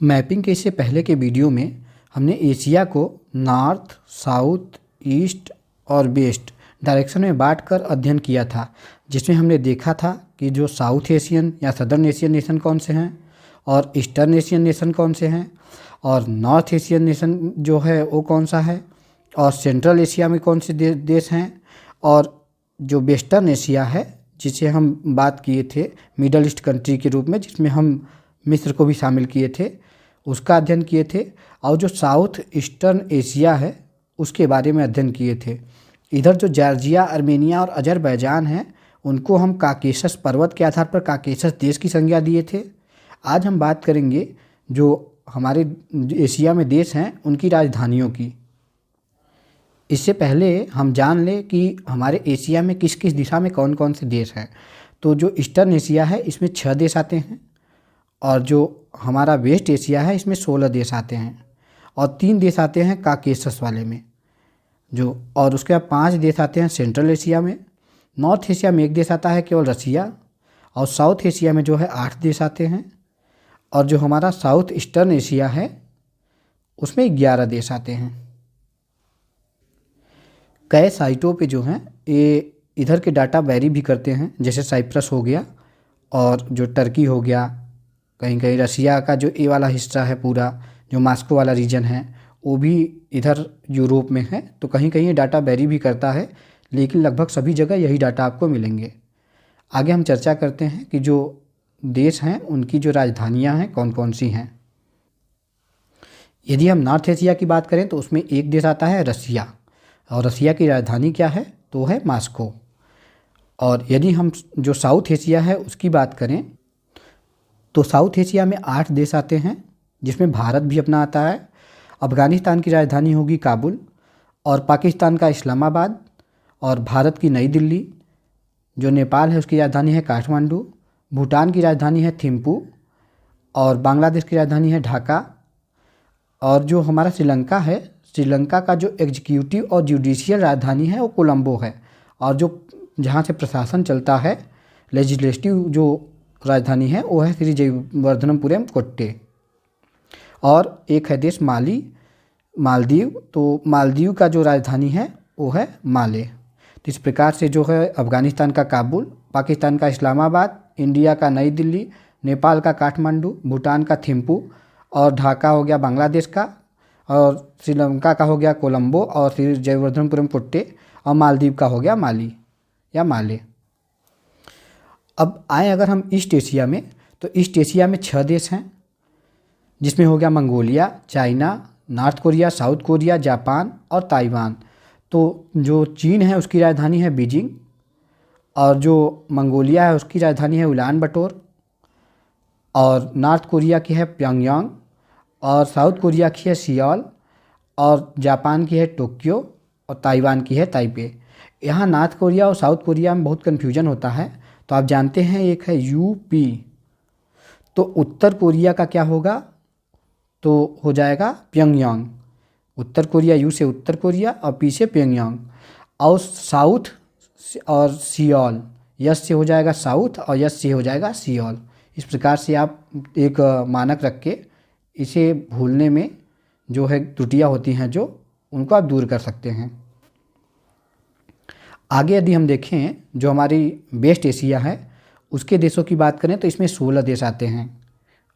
Mapping के इससे पहले के वीडियो में हमने एशिया को नॉर्थ, साउथ, ईस्ट और वेस्ट डायरेक्शन में बांटकर अध्ययन किया था, जिसमें हमने देखा था कि जो साउथ एशियन या सदर्न एशियन नेशन कौन से हैं और ईस्टर्न एशियन नेशन कौन से हैं और नॉर्थ एशियन नेशन जो है वो कौन सा है और सेंट्रल एशिया में कौन से देश हैं और जो वेस्टर्न एशिया है जिसे हम बात किए थे मिडल ईस्ट कंट्री के रूप में, जिसमें हम मिस्र को भी शामिल किए थे, उसका अध्ययन किए थे। और जो साउथ ईस्टर्न एशिया है उसके बारे में अध्ययन किए थे। इधर जो जॉर्जिया, आर्मेनिया और अजरबैजान हैं उनको हम काकेशस पर्वत के आधार पर काकेशस देश की संज्ञा दिए थे। आज हम बात करेंगे जो हमारे एशिया में देश हैं उनकी राजधानियों की। इससे पहले हम जान लें कि हमारे एशिया में किस किस दिशा में कौन कौन से देश हैं। तो जो ईस्टर्न एशिया है इसमें 6 देश आते हैं और जो हमारा वेस्ट एशिया है इसमें 16 देश आते हैं और 3 देश आते हैं काकेशस वाले में जो, और उसके बाद 5 देश आते हैं सेंट्रल एशिया में। नॉर्थ एशिया में 1 देश आता है केवल रसिया, और साउथ एशिया में जो है 8 देश आते हैं, और जो हमारा साउथ ईस्टर्न एशिया है उसमें 11 देश आते हैं। कई साइटों पे जो हैं ये इधर के डाटा वेरी भी करते हैं, जैसे साइप्रस हो गया और जो टर्की हो गया, कहीं कहीं रसिया का जो ये वाला हिस्सा है पूरा जो मास्को वाला रीजन है वो भी इधर यूरोप में है। तो कहीं कहीं ये डाटा वेरी भी करता है, लेकिन लगभग सभी जगह यही डाटा आपको मिलेंगे। आगे हम चर्चा करते हैं कि जो देश हैं उनकी जो राजधानियां हैं कौन कौन सी हैं। यदि हम नॉर्थ एशिया की बात करें तो उसमें 1 देश आता है रसिया, और रसिया की राजधानी क्या है तो है मास्को। और यदि हम जो साउथ एशिया है उसकी बात करें तो साउथ एशिया में 8 देश आते हैं, जिसमें भारत भी अपना आता है। अफ़गानिस्तान की राजधानी होगी काबुल, और पाकिस्तान का इस्लामाबाद, और भारत की नई दिल्ली। जो नेपाल है उसकी राजधानी है काठमांडू, भूटान की राजधानी है थिम्पू, और बांग्लादेश की राजधानी है ढाका। और जो हमारा श्रीलंका है, श्रीलंका का जो एग्जीक्यूटिव और जुडिशियल राजधानी है वो कोलंबो है, और जो जहाँ से प्रशासन चलता है लेजिस्लेटिव जो राजधानी है वो है श्री जयवर्धनपुरम कोट्टे। और एक है देश मालदीव, तो मालदीव का जो राजधानी है वो है माले। तो इस प्रकार से जो है अफ़गानिस्तान का काबुल, पाकिस्तान का इस्लामाबाद, इंडिया का नई दिल्ली, नेपाल का काठमांडू, भूटान का थिम्पू, और ढाका हो गया बांग्लादेश का, और श्रीलंका का हो गया कोलंबो और श्री जयवर्धनपुरम कोट्टे, और मालदीव का हो गया माली या माले। अब आए अगर हम ईस्ट एशिया में, तो ईस्ट एशिया में 6 देश हैं, जिसमें हो गया Mongolia, China, north Korea, south Korea, Japan और ताइवान। तो जो चीन है उसकी राजधानी है बीजिंग, और जो मंगोलिया है उसकी राजधानी है उलान बटोर, और नॉर्थ कोरिया की है प्योंगयांग, और साउथ कोरिया की है सियोल, और जापान की है टोक्यो, और ताइवान की है ताइपे। यहाँ नॉर्थ कोरिया और साउथ कोरिया में बहुत कन्फ्यूजन होता है। तो आप जानते हैं एक है यूपी, तो उत्तर कोरिया का क्या होगा तो हो जाएगा प्योंगयांग। उत्तर कोरिया यू से उत्तर कोरिया और पी से प्योंगयांग। और साउथ और सियोल, यस से हो जाएगा साउथ और यस से हो जाएगा सियोल। इस प्रकार से आप एक मानक रख के इसे भूलने में जो है त्रुटियां होती हैं जो उनको आप दूर कर सकते हैं। आगे यदि हम देखें जो हमारी वेस्ट एशिया है उसके देशों की बात करें तो इसमें 16 देश आते हैं।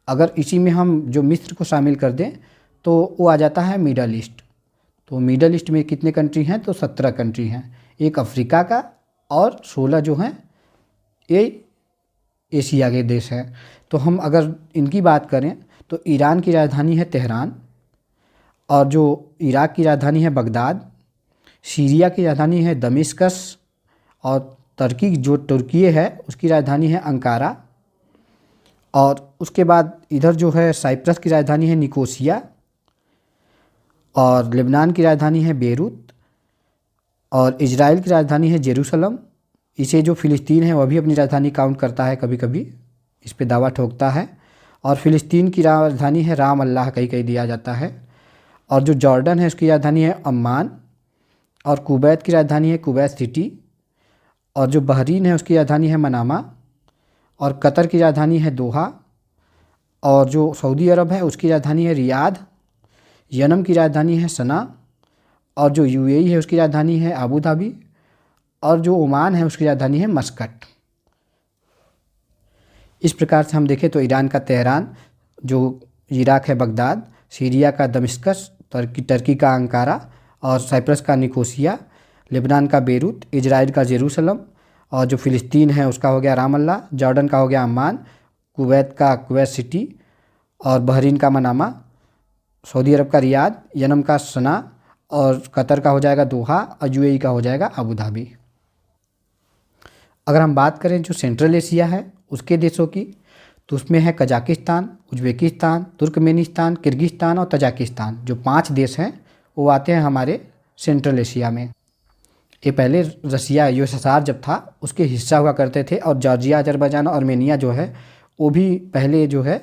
अगर इसी में हम जो मिस्र को शामिल कर दें तो वो आ जाता है मिडल ईस्ट। तो मिडल ईस्ट में कितने कंट्री हैं तो 17 कंट्री हैं, एक अफ्रीका का और 16 जो हैं ये एशिया के देश हैं। तो हम अगर इनकी बात करें तो ईरान की राजधानी है तेहरान, और जो इराक की राजधानी है बगदाद, सीरिया की राजधानी है दमिश्कस, और तुर्की जो तुर्की है उसकी राजधानी है अंकारा, और उसके बाद इधर जो है साइप्रस की राजधानी है निकोसिया, और लेबनान की राजधानी है बेरूत, और इजराइल की राजधानी है जेरूसलम। इसे जो फ़िलिस्तीन है वह भी अपनी राजधानी काउंट करता है, कभी कभी इस पे दावा ठोकता है। और फ़िलिस्तीन की राजधानी है राम अल्लाह कहीं कहीं दिया जाता है। और जो जॉर्डन है उसकी राजधानी है अम्मान, और कुवैत की राजधानी है कुवैत सिटी, और जो बहरीन है उसकी राजधानी है मनामा, और कतर की राजधानी है दोहा, और जो सऊदी अरब है उसकी राजधानी है रियाद, यमन की राजधानी है सना, और जो यूएई है उसकी राजधानी है अबू धाबी, और जो ओमान है उसकी राजधानी है मस्कट। इस प्रकार से हम देखें तो ईरान का तेहरान, जो इराक है बगदाद, सीरिया का दमिश्कस, टर्की का अंकारा, और साइप्रस का निकोसिया, लेबनान का बेरूत, इजराइल का जेरूसलम, और जो फ़िलिस्तीन है उसका हो गया रामल्ला, जॉर्डन का हो गया अम्मान, कुवैत का कुवैत सिटी, और बहरीन का मनामा, सऊदी अरब का रियाद, यमन का सना, और कतर का हो जाएगा दोहा, और यूएई का हो जाएगा अबू धाबी। अगर हम बात करें जो सेंट्रल एशिया है उसके देशों की, तो उसमें है कजाकिस्तान, उज़्बेकिस्तान, तुर्कमेनिस्तान, किर्गिस्तान और तजाकिस्तान। जो 5 देश हैं वो आते हैं हमारे सेंट्रल एशिया में। ये पहले रसिया यूएसएसआर जब था उसके हिस्सा हुआ करते थे, और जॉर्जिया, अजरबैजान और आर्मेनिया जो है वो भी पहले जो है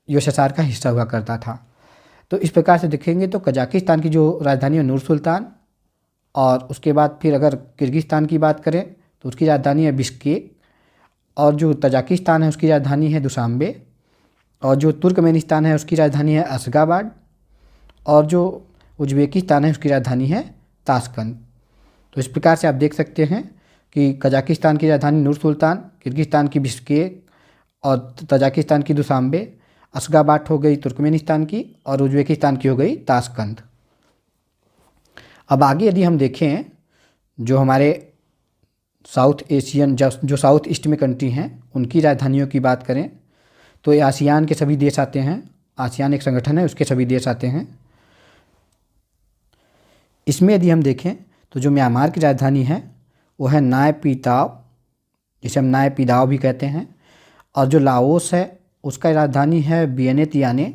यूएसएसआर का हिस्सा हुआ करता था। तो इस प्रकार से देखेंगे तो कजाकिस्तान की जो राजधानी है नूर सुल्तान, और उसके बाद फिर अगर किर्गिस्तान की बात करें तो उसकी राजधानी है बिश्केक, और जो तजाकिस्तान है उसकी राजधानी है दुशांबे, और जो तुर्कमेनिस्तान है उसकी राजधानी है अशगाबाद, और जो उज़्बेकिस्तान है उसकी राजधानी है ताशकंद। तो इस प्रकार से आप देख सकते हैं कि कजाकिस्तान की राजधानी नूर सुल्तान, किर्गिस्तान की बिश्केक, और तजाकिस्तान की दुशांबे, अशगाबाद हो गई तुर्कमेनिस्तान की, और उज़्बेकिस्तान की हो गई ताशकंद। अब आगे यदि हम देखें जो हमारे साउथ एशियन जो साउथ ईस्ट में कंट्री हैं उनकी राजधानियों की बात करें तो ये आसियान के सभी देश आते हैं। आसियान एक संगठन है, उसके सभी देश आते हैं। इसमें यदि हम देखें तो जो म्यांमार की राजधानी है वो है नाय पी ताव, जिसे हम नाय पी दाव भी कहते हैं। और जो लाओस है उसका राजधानी है वियनेतियाने,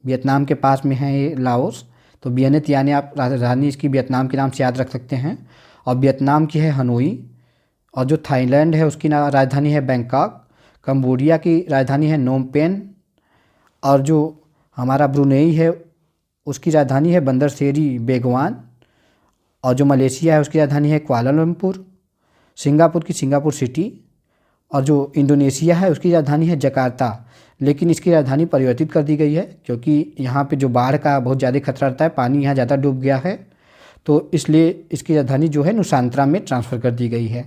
वियतनाम के पास में है ये लाओस। तो वियनेतियाने आप राजधानी इसकी वियतनाम के नाम से याद रख सकते हैं। और वियतनाम की है हनोई। और जो थाईलैंड है उसकी राजधानी है बैंकॉक। कंबोडिया की राजधानी है नोम पेन। और जो हमारा ब्रुनेई है उसकी राजधानी है बंदर सेरी बेगवान। और जो मलेशिया है उसकी राजधानी है कुआलालंपुर। सिंगापुर की सिंगापुर सिटी। और जो इंडोनेशिया है उसकी राजधानी है जकार्ता, लेकिन इसकी राजधानी परिवर्तित कर दी गई है क्योंकि यहाँ पे जो बाढ़ का बहुत ज़्यादा खतरा रहता है, पानी यहाँ ज़्यादा डूब गया है, तो इसलिए इसकी राजधानी जो है नुसांतरा में ट्रांसफ़र कर दी गई है।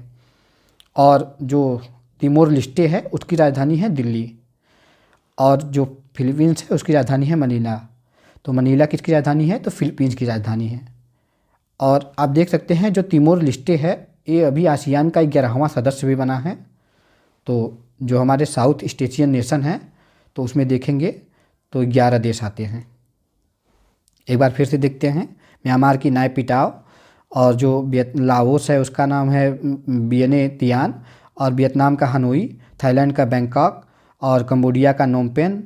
और जो तिमोर लिस्टे है उसकी राजधानी है दिल्ली। और जो फिलीपींस है उसकी राजधानी है मनीला। तो मनीला किसकी राजधानी है? तो फिलीपींस की राजधानी है। और आप देख सकते हैं जो तिमोर लिस्टे है ये अभी आसियान का 11वां सदस्य भी बना है। तो जो हमारे साउथ ईस्ट एशियन नेशन है तो उसमें देखेंगे तो 11 देश आते हैं। एक बार फिर से देखते हैं, म्यांमार की नाय पिटाव, और जो लाओस है उसका नाम है वियनेतियान, और वियतनाम का हनोई, थाईलैंड का बैंकॉक, और कंबोडिया का नोम पेन,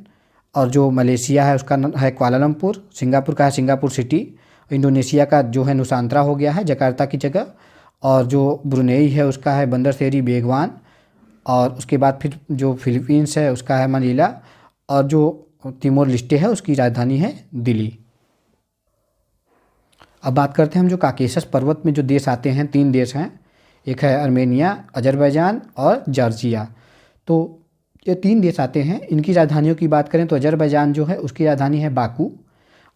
और जो मलेशिया है उसका है कुआलालंपुर, सिंगापुर का है सिंगापुर सिटी, इंडोनेशिया का जो है नुसांतरा हो गया है जकार्ता की जगह, और जो ब्रुनेई है उसका है बंदर सेरी बेगवान, और उसके बाद फिर जो फिलीपींस है उसका है मनीला, और जो तिमोर लिस्टे है उसकी राजधानी है दिल्ली। अब बात करते हैं हम जो काकेशस पर्वत में जो देश आते हैं, 3 देश हैं, एक है आर्मेनिया, अजरबैजान और जॉर्जिया। तो ये 3 देश आते हैं। इनकी राजधानियों की बात करें तो अजरबैजान जो है उसकी राजधानी है बाकू,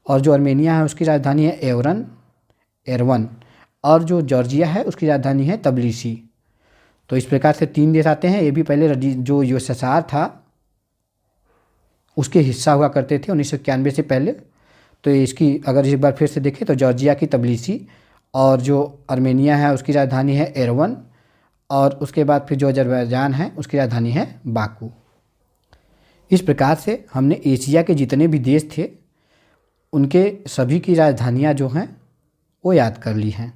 और जो आर्मेनिया है उसकी राजधानी है एरवन, और जो जॉर्जिया है उसकी राजधानी है तबिलिसी। तो इस प्रकार से 3 देश आते हैं। ये भी पहले जो यूएसएसआर था उसके हिस्सा हुआ करते थे 1991 से पहले। तो इसकी अगर एक बार फिर से देखें तो जॉर्जिया की तबिलिसी, और जो आर्मेनिया है उसकी राजधानी है एरवन, और उसके बाद फिर जो अजरबैजान है उसकी राजधानी है बाकू। इस प्रकार से हमने एशिया के जितने भी देश थे उनके सभी की राजधानियाँ जो हैं वो याद कर ली हैं।